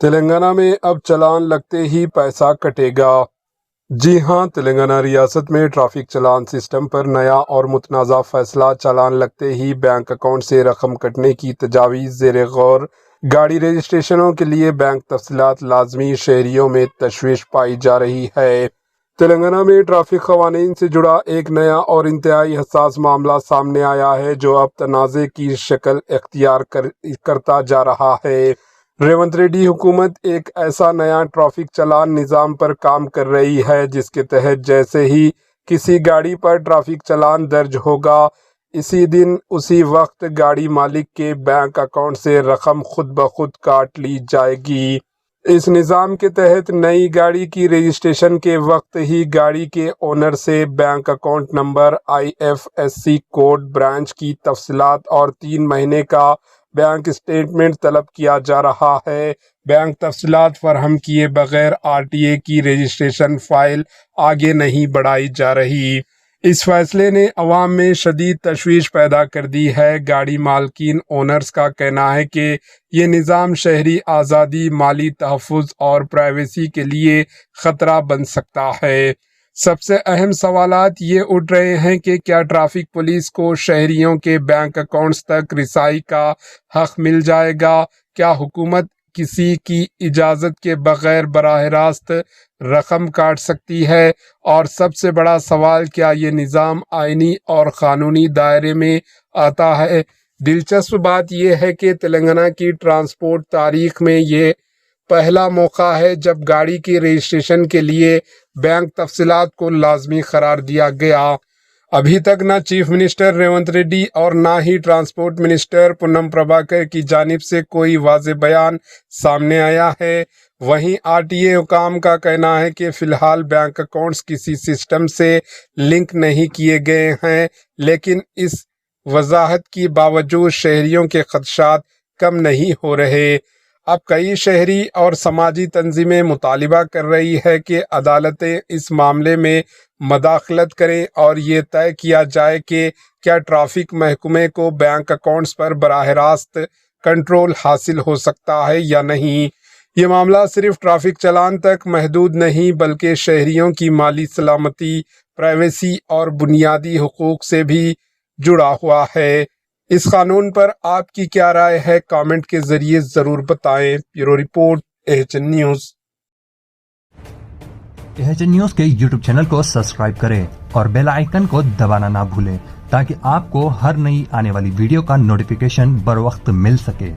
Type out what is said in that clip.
تلنگانہ میں اب چالان لگتے ہی پیسہ کٹے گا۔ جی ہاں، تلنگانہ ریاست میں ٹریفک چالان سسٹم پر نیا اور متنازع فیصلہ چالان لگتے ہی بینک اکاؤنٹ سے رقم کٹنے کی تجاویز زیر غور۔ گاڑی رجسٹریشنوں کے لیے بینک تفصیلات لازمی، شہریوں میں تشویش پائی جا رہی ہے۔ تلنگانہ میں ٹریفک قوانین سے جڑا ایک نیا اور انتہائی حساس معاملہ سامنے آیا ہے جو اب تنازع کی شکل اختیار کرتا جا رہا ہے۔ ریونت ریڈی حکومت ایک ایسا نیا ٹریفک چالان نظام پر کام کر رہی ہے جس کے تحت جیسے ہی کسی گاڑی پر ٹریفک چالان درج ہوگا، اسی دن اسی وقت گاڑی مالک کے بینک اکاؤنٹ سے رقم خود بخود کاٹ لی جائے گی۔ اس نظام کے تحت نئی گاڑی کی رجسٹریشن کے وقت ہی گاڑی کے اونر سے bank account number, IFSC code, branch کی تفصیلات اور 3 مہینے کا بینک اسٹیٹمنٹ طلب کیا جا رہا ہے۔ بینک تفصیلات فراہم کیے بغیر RTA کی رجسٹریشن فائل آگے نہیں بڑھائی جا رہی۔ اس فیصلے نے عوام میں شدید تشویش پیدا کر دی ہے۔ گاڑی مالکین اونرز کا کہنا ہے کہ یہ نظام شہری آزادی، مالی تحفظ اور پرائیویسی کے لیے خطرہ بن سکتا ہے۔ سب سے اہم سوالات یہ اٹھ رہے ہیں کہ کیا ٹریفک پولیس کو شہریوں کے بینک اکاؤنٹس تک رسائی کا حق مل جائے گا؟ کیا حکومت کسی کی اجازت کے بغیر براہ راست رقم کاٹ سکتی ہے؟ اور سب سے بڑا سوال، کیا یہ نظام آئینی اور قانونی دائرے میں آتا ہے؟ دلچسپ بات یہ ہے کہ تلنگانہ کی ٹرانسپورٹ تاریخ میں یہ پہلا موقع ہے جب گاڑی کی رجسٹریشن کے لیے بینک تفصیلات کو لازمی قرار دیا گیا۔ ابھی تک نہ چیف منسٹر ریونت ریڈی اور نہ ہی ٹرانسپورٹ منسٹر پونم پربھاکر کی جانب سے کوئی واضح بیان سامنے آیا ہے۔ وہیں RTA حکام کا کہنا ہے کہ فی الحال بینک اکاؤنٹس کسی سسٹم سے لنک نہیں کیے گئے ہیں، لیکن اس وضاحت کی باوجود شہریوں کے خدشات کم نہیں ہو رہے۔ اب کئی شہری اور سماجی تنظیمیں مطالبہ کر رہی ہے کہ عدالتیں اس معاملے میں مداخلت کریں اور یہ طے کیا جائے کہ کیا ٹریفک محکمے کو بینک اکاؤنٹس پر براہ راست کنٹرول حاصل ہو سکتا ہے یا نہیں۔ یہ معاملہ صرف ٹریفک چالان تک محدود نہیں بلکہ شہریوں کی مالی سلامتی، پرائیویسی اور بنیادی حقوق سے بھی جڑا ہوا ہے۔ اس قانون پر آپ کی کیا رائے ہے؟ کامنٹ کے ذریعے ضرور بتائیں۔ Bureau report, AHN news. AHN news کے YouTube چینل کو سبسکرائب کریں اور بیل آئیکن کو دبانا نہ بھولیں تاکہ آپ کو ہر نئی آنے والی ویڈیو کا نوٹیفیکیشن بر وقت مل سکے۔